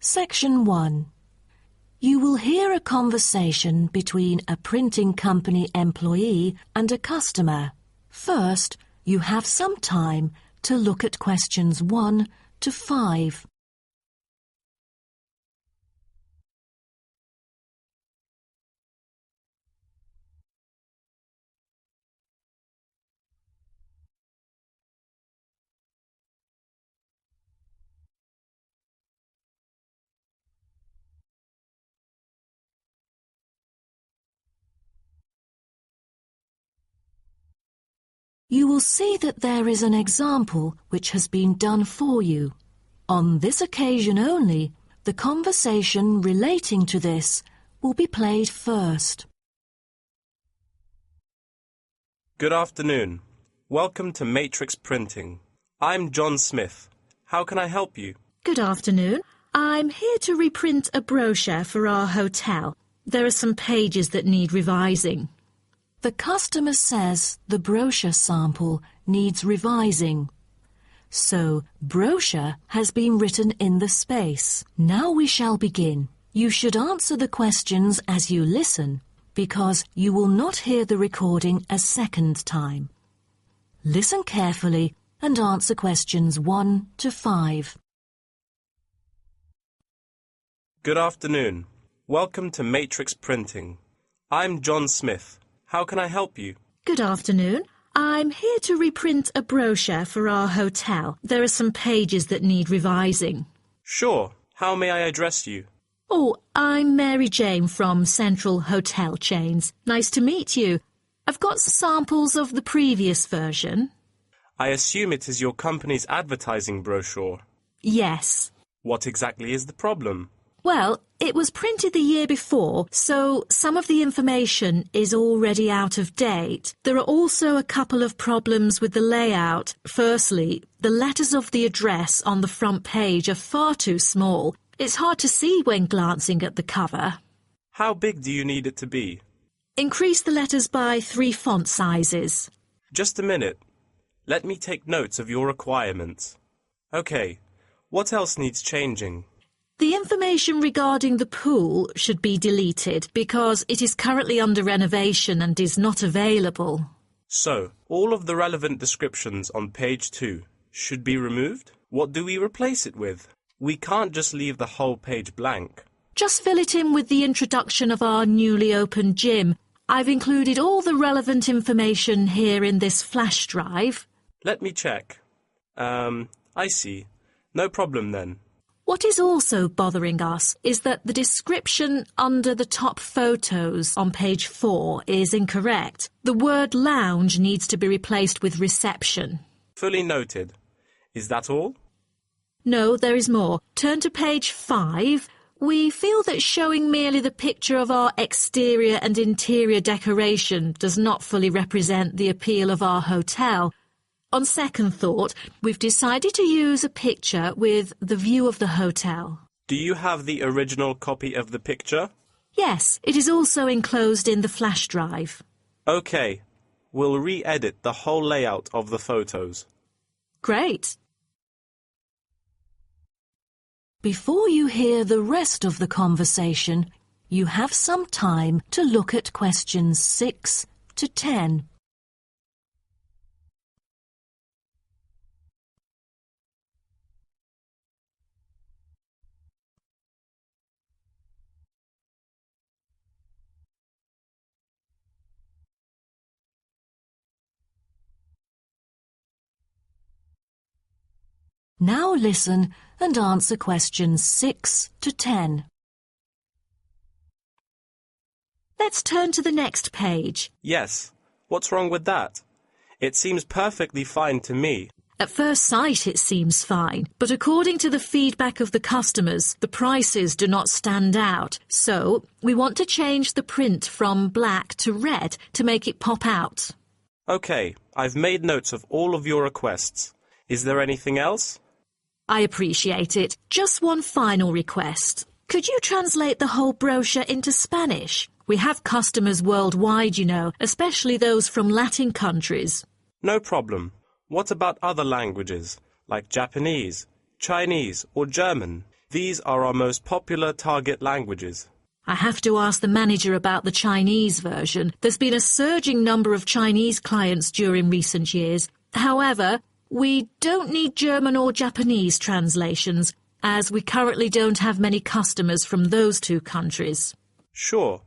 Section 1. You will hear a conversation between a printing company employee and a customer. First, you have some time to look at questions 1 to 5. You will see that there is an example which has been done for you. On this occasion only, the conversation relating to this will be played first. Good afternoon. Welcome to Matrix Printing. I'm John Smith. How can I help you? Good afternoon. I'm here to reprint a brochure for our hotel. There are some pages that need revising. The customer says the brochure sample needs revising. So, brochure has been written in the space. Now we shall begin. You should answer the questions as you listen, because you will not hear the recording a second time. Listen carefully and answer questions 1 to 5. Good afternoon. Welcome to Matrix Printing. I'm John Smith. How can I help you? Good afternoon. I'm here to reprint a brochure for our hotel. There are some pages that need revising. Sure. How may I address you? Oh, I'm Mary Jane from Central Hotel Chains. Nice to meet you. I've got samples of the previous version. I assume it is your company's advertising brochure. Yes. What exactly is the problem? Well, it was printed the year before, so some of the information is already out of date. There are also a couple of problems with the layout. Firstly, the letters of the address on the front page are far too small. It's hard to see when glancing at the cover. How big do you need it to be? Increase the letters by 3 font sizes. Just a minute. Let me take notes of your requirements. Okay. What else needs changing? The information regarding the pool should be deleted because it is currently under renovation and is not available. So, all of the relevant descriptions on page 2 should be removed? What do we replace it with? We can't just leave the whole page blank. Just fill it in with the introduction of our newly opened gym. I've included all the relevant information here in this flash drive. Let me check. I see. No problem then. What is also bothering us is that the description under the top photos on page 4 is incorrect. The word lounge needs to be replaced with reception. Fully noted. Is that all? No, there is more. Turn to page 5. We feel that showing merely the picture of our exterior and interior decoration does not fully represent the appeal of our hotel. On second thought, we've decided to use a picture with the view of the hotel. Do you have the original copy of the picture? Yes, it is also enclosed in the flash drive. Okay. We'll re-edit the whole layout of the photos. Great. Before you hear the rest of the conversation, you have some time to look at questions 6 to 10. Now listen and answer questions 6 to 10. Let's turn to the next page. Yes. What's wrong with that? It seems perfectly fine to me. At first sight it seems fine, but according to the feedback of the customers, the prices do not stand out. So, we want to change the print from black to red to make it pop out. Okay, I've made notes of all of your requests. Is there anything else? I appreciate it. Just one final request. Could you translate the whole brochure into Spanish? We have customers worldwide, you know, especially those from Latin countries. No problem. What about other languages, like Japanese, Chinese or German? These are our most popular target languages. I have to ask the manager about the Chinese version. There's been a surging number of Chinese clients during recent years. However, we don't need German or Japanese translations, as we currently don't have many customers from those two countries. Sure.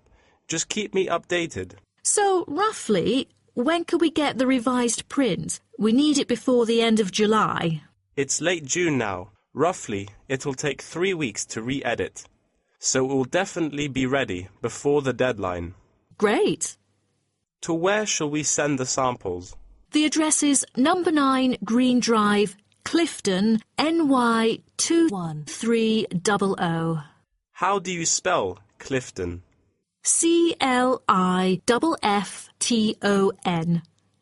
Just keep me updated. So, roughly, when can we get the revised print? We need it before the end of July. It's late June now. Roughly, it'll take 3 weeks to re-edit. So it will definitely be ready before the deadline. Great. To where shall we send the samples? The address is number 9 Green Drive, Clifton, NY 21300. How do you spell Clifton? CLIFFTON,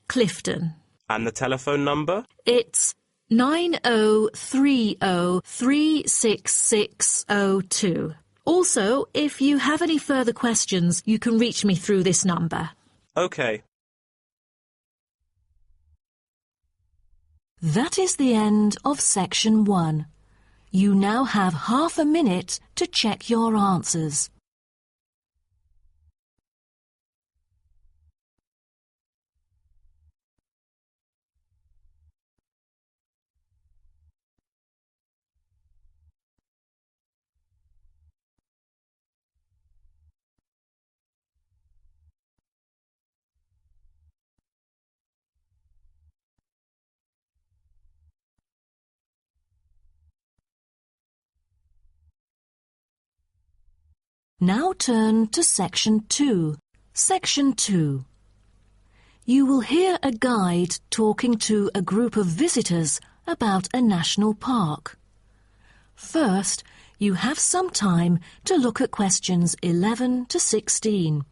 Clifton. And the telephone number? It's 9030366602. Also, if you have any further questions, you can reach me through this number. Okay. That is the end of section 1. You now have half a minute to check your answers. Now turn to Section 2. Section 2. You will hear a guide talking to a group of visitors about a national park. First, you have some time to look at questions 11 to 16.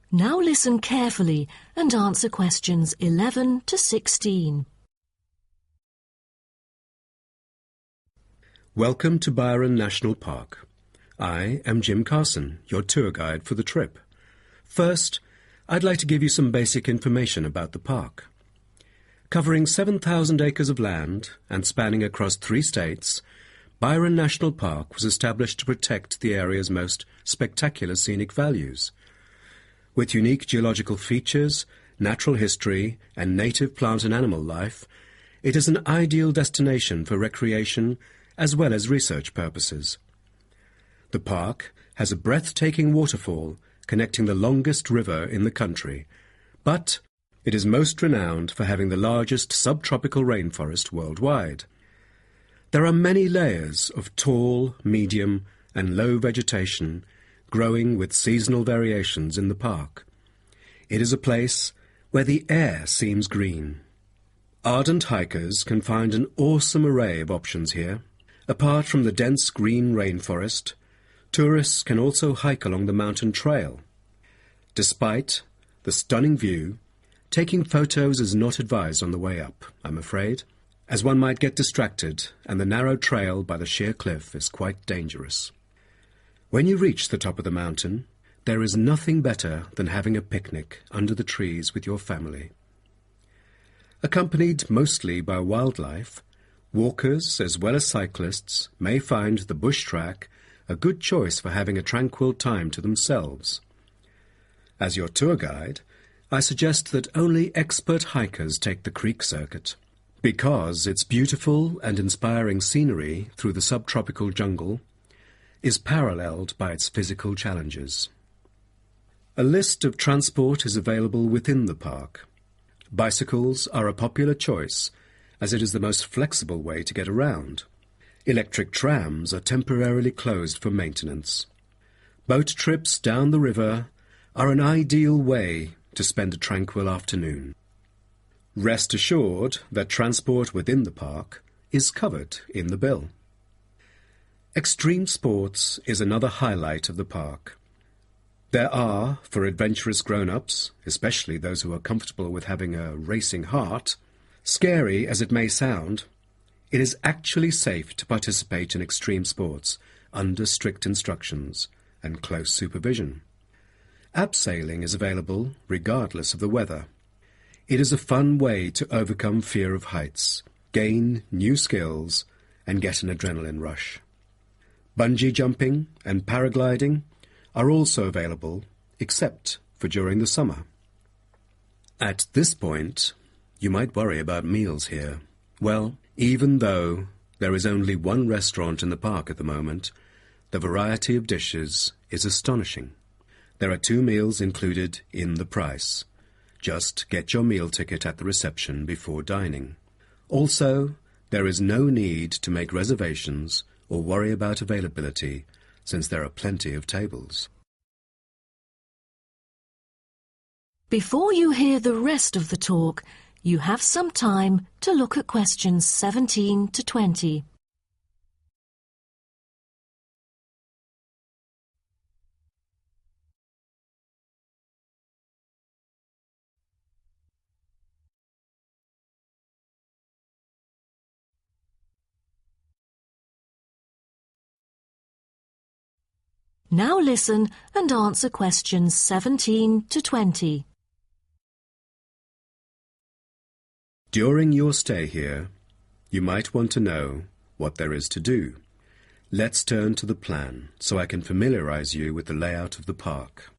Now listen carefully and answer questions 11 to 16. Welcome to Byron National Park. I am Jim Carson, your tour guide for the trip. First, I'd like to give you some basic information about the park. Covering 7,000 acres of land and spanning across 3 states, Byron National Park was established to protect the area's most spectacular scenic values. With unique geological features, natural history, and native plant and animal life, it is an ideal destination for recreation as well as research purposes. The park has a breathtaking waterfall connecting the longest river in the country, but it is most renowned for having the largest subtropical rainforest worldwide. There are many layers of tall, medium, and low vegetation growing with seasonal variations in the park. It is a place where the air seems green. Ardent hikers can find an awesome array of options here. Apart from the dense green rainforest, tourists can also hike along the mountain trail. Despite the stunning view, taking photos is not advised on the way up, I'm afraid, as one might get distracted and the narrow trail by the sheer cliff is quite dangerous. When you reach the top of the mountain, there is nothing better than having a picnic under the trees with your family. Accompanied mostly by wildlife, walkers as well as cyclists may find the bush track a good choice for having a tranquil time to themselves. As your tour guide, I suggest that only expert hikers take the creek circuit, because its beautiful and inspiring scenery through the subtropical jungle is paralleled by its physical challenges. A list of transport is available within the park. Bicycles are a popular choice, as it is the most flexible way to get around. Electric trams are temporarily closed for maintenance. Boat trips down the river are an ideal way to spend a tranquil afternoon. Rest assured that transport within the park is covered in the bill. Extreme sports is another highlight of the park. There are, for adventurous grown-ups, especially those who are comfortable with having a racing heart, scary as it may sound, it is actually safe to participate in extreme sports under strict instructions and close supervision. Abseiling is available regardless of the weather. It is a fun way to overcome fear of heights, gain new skills, and get an adrenaline rush. Bungee jumping and paragliding are also available, except for during the summer. At this point, you might worry about meals here. Well, even though there is only one restaurant in the park at the moment, the variety of dishes is astonishing. There are 2 meals included in the price. Just get your meal ticket at the reception before dining. Also, there is no need to make reservations or worry about availability, since there are plenty of tables. Before you hear the rest of the talk, you have some time to look at questions 17 to 20. Now listen and answer questions 17 to 20. During your stay here, you might want to know what there is to do. Let's turn to the plan so I can familiarize you with the layout of the park.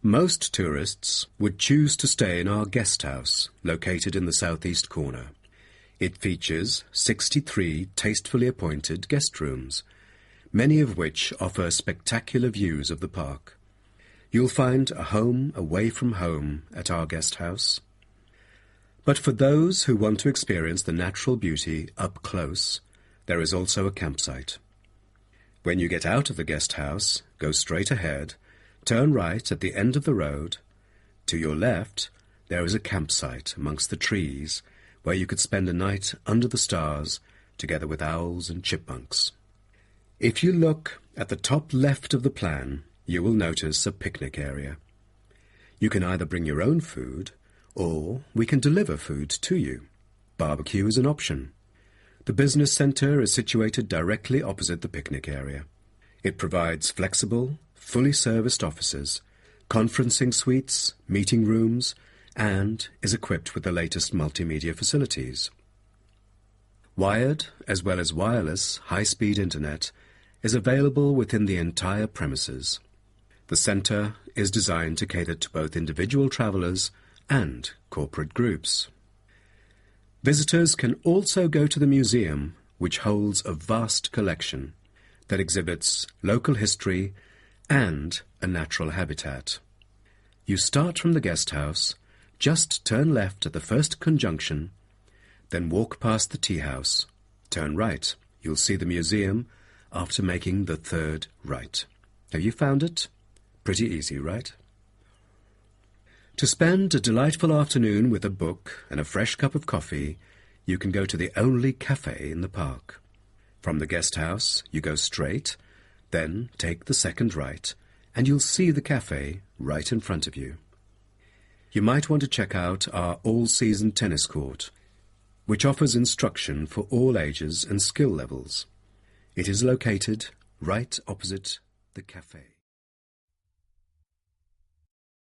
Most tourists would choose to stay in our guest house, located in the southeast corner. It features 63 tastefully appointed guest rooms, many of which offer spectacular views of the park. You'll find a home away from home at our guest house. But for those who want to experience the natural beauty up close, there is also a campsite. When you get out of the guest house, go straight ahead, turn right at the end of the road. To your left, there is a campsite amongst the trees where you could spend a night under the stars together with owls and chipmunks. If you look at the top left of the plan, you will notice a picnic area. You can either bring your own food, or we can deliver food to you. Barbecue is an option. The business centre is situated directly opposite the picnic area. It provides flexible, fully serviced offices, conferencing suites, meeting rooms, and is equipped with the latest multimedia facilities. Wired, as well as wireless, high-speed internet is available within the entire premises. The centre is designed to cater to both individual travellers and corporate groups. Visitors can also go to the museum, which holds a vast collection that exhibits local history and a natural habitat. You start from the guest house, just turn left at the first conjunction, then walk past the tea house. Turn right. You'll see the museum after making the third right. Have you found it? Pretty easy, right? To spend a delightful afternoon with a book and a fresh cup of coffee, you can go to the only cafe in the park. From the guest house, you go straight, then take the second right, and you'll see the cafe right in front of you. You might want to check out our all-season tennis court, which offers instruction for all ages and skill levels. It is located right opposite the cafe.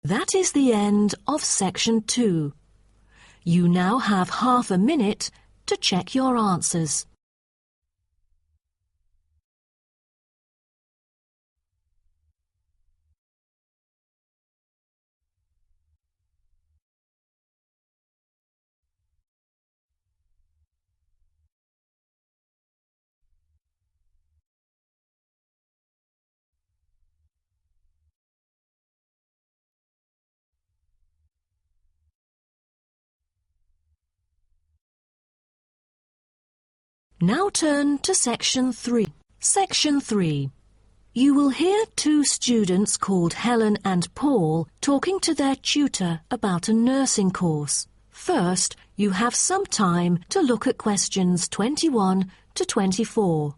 That is the end of section 2. You now have half a minute to check your answers. Now turn to section 3. Section 3. You will hear 2 students called Helen and Paul talking to their tutor about a nursing course. First, you have some time to look at questions 21 to 24.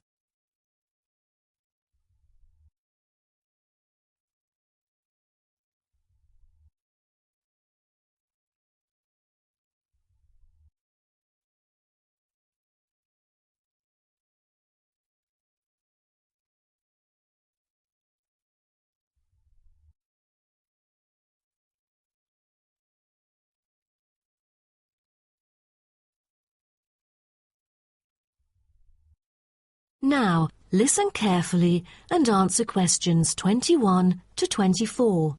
Now, listen carefully and answer questions 21 to 24.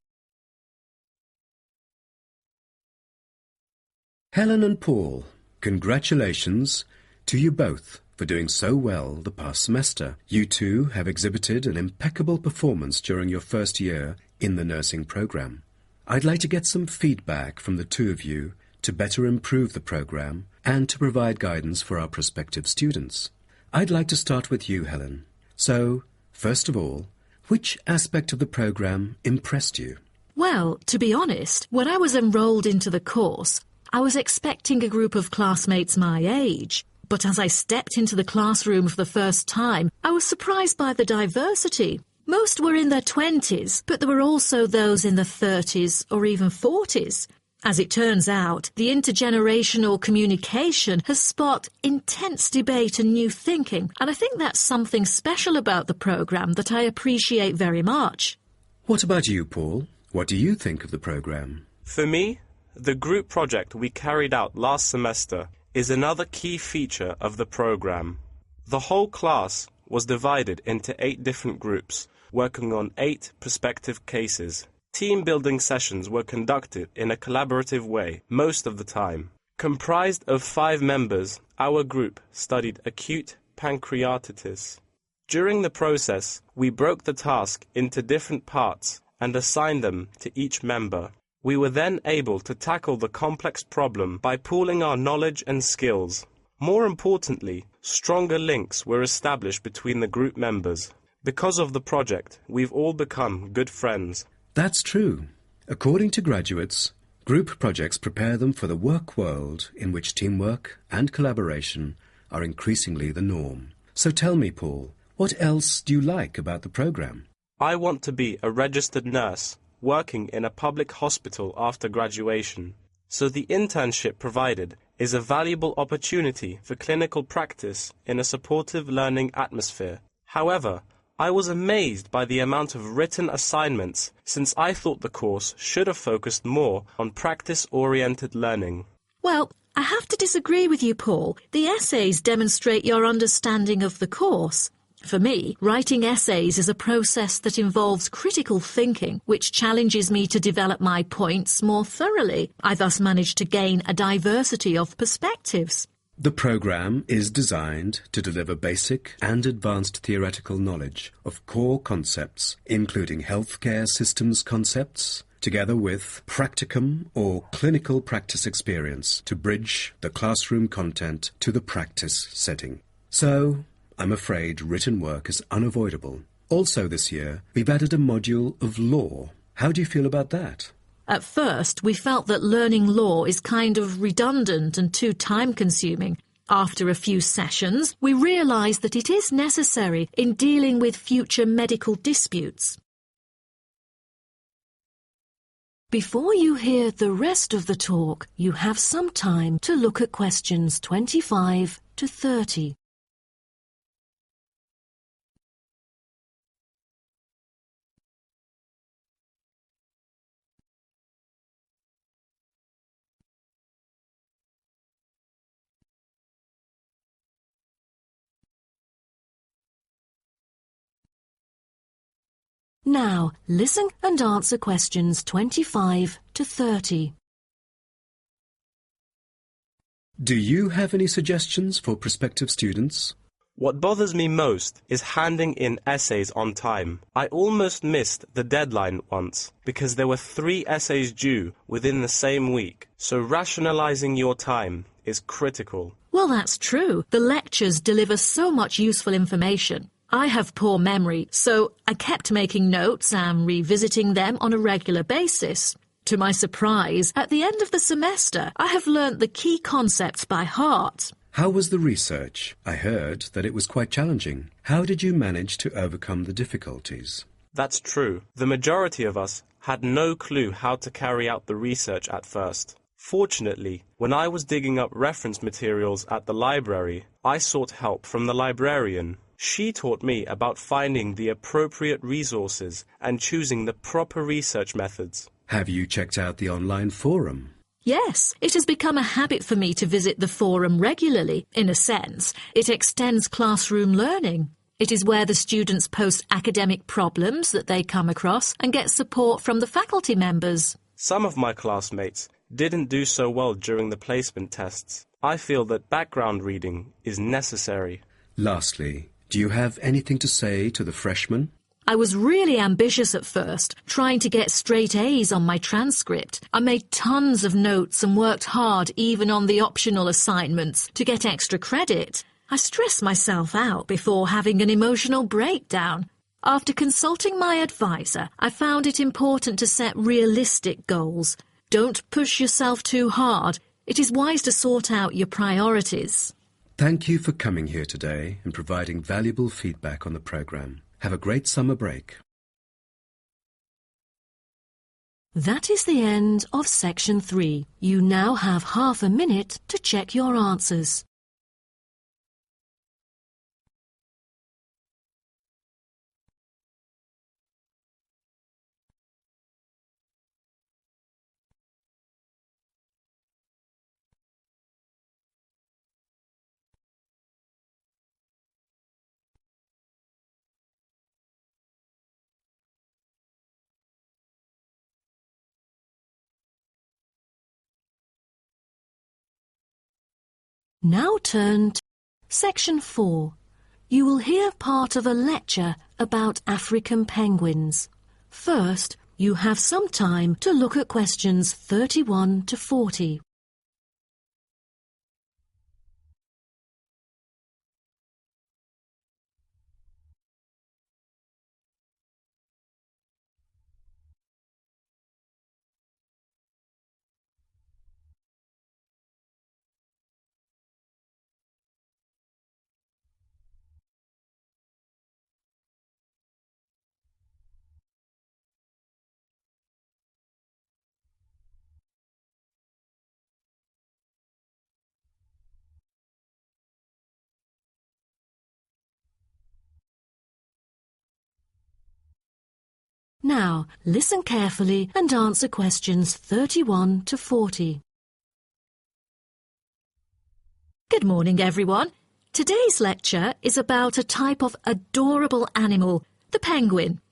Helen and Paul, congratulations to you both for doing so well the past semester. You two have exhibited an impeccable performance during your first year in the nursing program. I'd like to get some feedback from the two of you to better improve the program and to provide guidance for our prospective students. I'd like to start with you, Helen. So, first of all, which aspect of the program impressed you? Well, to be honest, when I was enrolled into the course, I was expecting a group of classmates my age. But as I stepped into the classroom for the first time, I was surprised by the diversity. Most were in their 20s, but there were also those in their 30s or even 40s. As it turns out, the intergenerational communication has sparked intense debate and new thinking, and I think that's something special about the programme that I appreciate very much. What about you, Paul? What do you think of the programme? For me, the group project we carried out last semester is another key feature of the program. The whole class was divided into 8 different groups, working on 8 prospective cases. Team-building sessions were conducted in a collaborative way most of the time. Comprised of 5 members, our group studied acute pancreatitis. During the process, we broke the task into different parts and assigned them to each member. We were then able to tackle the complex problem by pooling our knowledge and skills. More importantly, stronger links were established between the group members. Because of the project, we've all become good friends. That's true. According to graduates, group projects prepare them for the work world in which teamwork and collaboration are increasingly the norm. So tell me, Paul, what else do you like about the program? I want to be a registered nurse working in a public hospital after graduation. So the internship provided is a valuable opportunity for clinical practice in a supportive learning atmosphere. However, I was amazed by the amount of written assignments, since I thought the course should have focused more on practice-oriented learning. Well, I have to disagree with you, Paul. The essays demonstrate your understanding of the course. For me, writing essays is a process that involves critical thinking, which challenges me to develop my points more thoroughly. I thus manage to gain a diversity of perspectives. The program is designed to deliver basic and advanced theoretical knowledge of core concepts, including healthcare systems concepts, together with practicum or clinical practice experience to bridge the classroom content to the practice setting. So, I'm afraid written work is unavoidable. Also this year, we've added a module of law. How do you feel about that? At first, we felt that learning law is kind of redundant and too time-consuming. After a few sessions, we realised that it is necessary in dealing with future medical disputes. Before you hear the rest of the talk, you have some time to look at questions 25 to 30. Now, listen and answer questions 25 to 30. Do you have any suggestions for prospective students? What bothers me most is handing in essays on time. I almost missed the deadline once because there were 3 essays due within the same week, so rationalizing your time is critical. Well, that's true. The lectures deliver so much useful information. I have poor memory, so I kept making notes and revisiting them on a regular basis. To my surprise, at the end of the semester, I have learnt the key concepts by heart. How was the research? I heard that it was quite challenging. How did you manage to overcome the difficulties? That's true. The majority of us had no clue how to carry out the research at first. Fortunately, when I was digging up reference materials at the library, I sought help from the librarian. She taught me about finding the appropriate resources and choosing the proper research methods. Have you checked out the online forum? Yes, it has become a habit for me to visit the forum regularly. In a sense, it extends classroom learning. It is where the students post academic problems that they come across and get support from the faculty members. Some of my classmates didn't do so well during the placement tests. I feel that background reading is necessary. Lastly, do you have anything to say to the freshmen? I was really ambitious at first, trying to get straight A's on my transcript. I made tons of notes and worked hard even on the optional assignments to get extra credit. I stressed myself out before having an emotional breakdown. After consulting my advisor, I found it important to set realistic goals. Don't push yourself too hard. It is wise to sort out your priorities. Thank you for coming here today and providing valuable feedback on the program. Have a great summer break. That is the end of section 3. You now have half a minute to check your answers. Now turn to section 4. You will hear part of a lecture about African penguins. First, you have some time to look at questions 31 to 40. Now, listen carefully and answer questions 31 to 40. Good morning, everyone. Today's lecture is about a type of adorable animal, the penguin.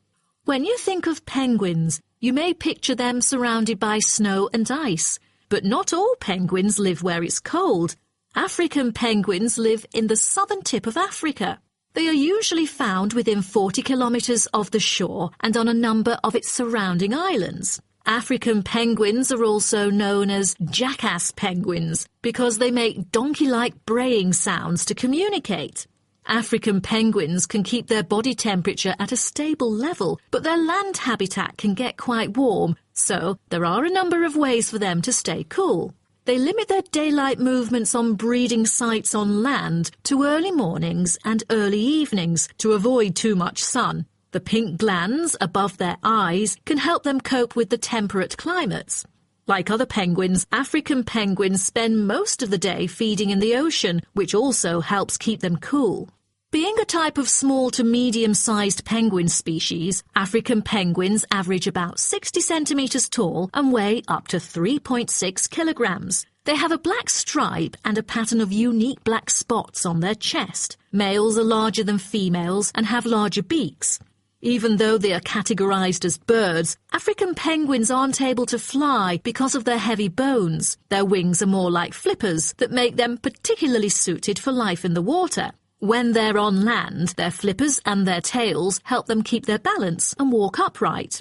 When you think of penguins, you may picture them surrounded by snow and ice. But not all penguins live where it's cold. African penguins live in the southern tip of Africa. They are usually found within 40 kilometres of the shore and on a number of its surrounding islands. African penguins are also known as jackass penguins because they make donkey-like braying sounds to communicate. African penguins can keep their body temperature at a stable level, but their land habitat can get quite warm, so there are a number of ways for them to stay cool. They limit their daylight movements on breeding sites on land to early mornings and early evenings to avoid too much sun. The pink glands above their eyes can help them cope with the temperate climates. Like other penguins, African penguins spend most of the day feeding in the ocean, which also helps keep them cool. Being a type of small to medium-sized penguin species, African penguins average about 60 centimetres tall and weigh up to 3.6 kilograms. They have a black stripe and a pattern of unique black spots on their chest. Males are larger than females and have larger beaks. Even though they are categorized as birds, African penguins aren't able to fly because of their heavy bones. Their wings are more like flippers that make them particularly suited for life in the water. When they're on land, their flippers and their tails help them keep their balance and walk upright.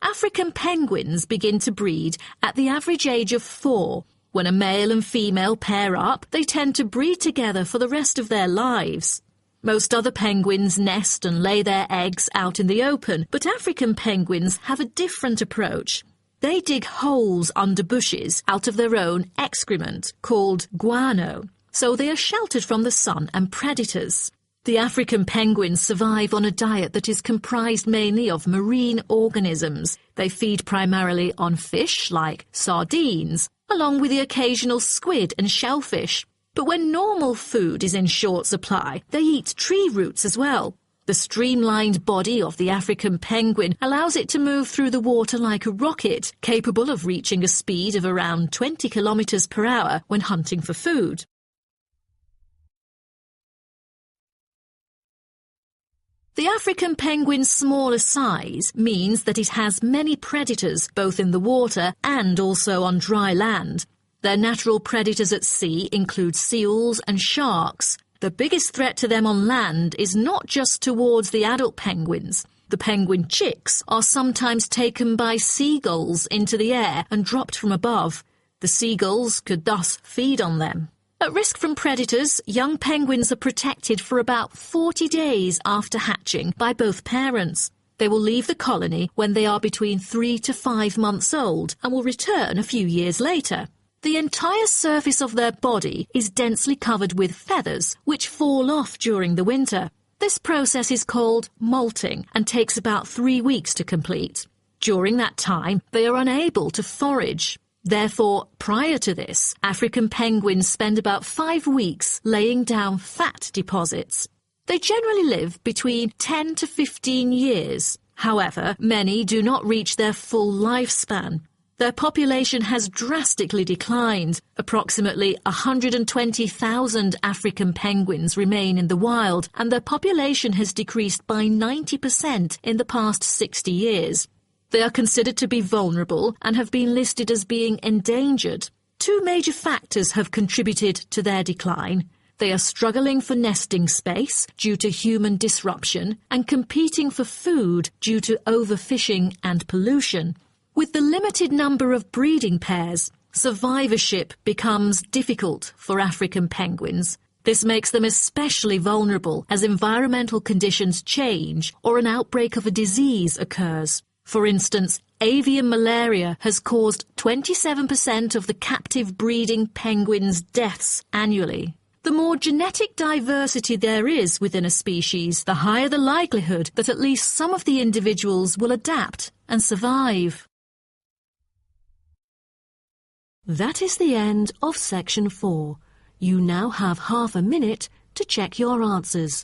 African penguins begin to breed at the average age of 4. When a male and female pair up, they tend to breed together for the rest of their lives. Most other penguins nest and lay their eggs out in the open, but African penguins have a different approach. They dig holes under bushes out of their own excrement, called guano, so they are sheltered from the sun and predators. The African penguins survive on a diet that is comprised mainly of marine organisms. They feed primarily on fish like sardines, along with the occasional squid and shellfish. But when normal food is in short supply, they eat tree roots as well. The streamlined body of the African penguin allows it to move through the water like a rocket, capable of reaching a speed of around 20 kilometers per hour when hunting for food. The African penguin's smaller size means that it has many predators both in the water and also on dry land. Their natural predators at sea include seals and sharks. The biggest threat to them on land is not just towards the adult penguins. The penguin chicks are sometimes taken by seagulls into the air and dropped from above. The seagulls could thus feed on them. At risk from predators, young penguins are protected for about 40 days after hatching by both parents. They will leave the colony when they are between 3 to 5 months old and will return a few years later. The entire surface of their body is densely covered with feathers, which fall off during the winter. This process is called molting and takes about 3 weeks to complete. During that time, they are unable to forage. Therefore, prior to this, African penguins spend about 5 weeks laying down fat deposits. They generally live between 10 to 15 years. However, many do not reach their full lifespan. Their population has drastically declined. Approximately 120,000 African penguins remain in the wild, and their population has decreased by 90% in the past 60 years. They are considered to be vulnerable and have been listed as being endangered. 2 major factors have contributed to their decline. They are struggling for nesting space due to human disruption and competing for food due to overfishing and pollution. With the limited number of breeding pairs, survivorship becomes difficult for African penguins. This makes them especially vulnerable as environmental conditions change or an outbreak of a disease occurs. For instance, avian malaria has caused 27% of the captive breeding penguins' deaths annually. The more genetic diversity there is within a species, the higher the likelihood that at least some of the individuals will adapt and survive. That is the end of section 4. You now have half a minute to check your answers.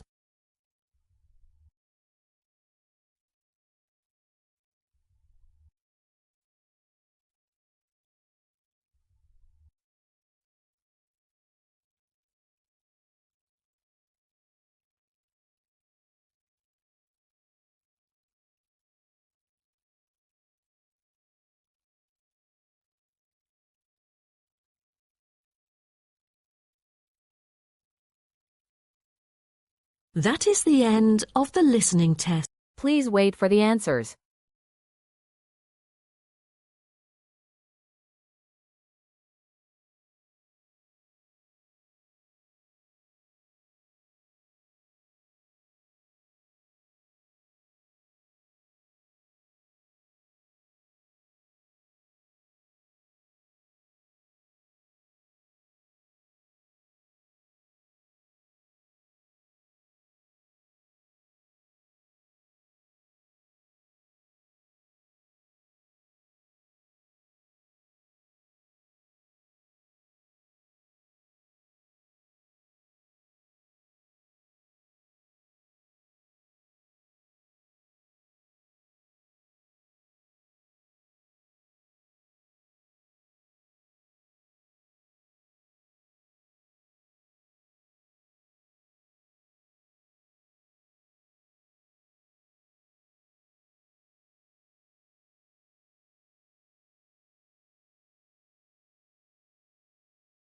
That is the end of the listening test. Please wait for the answers.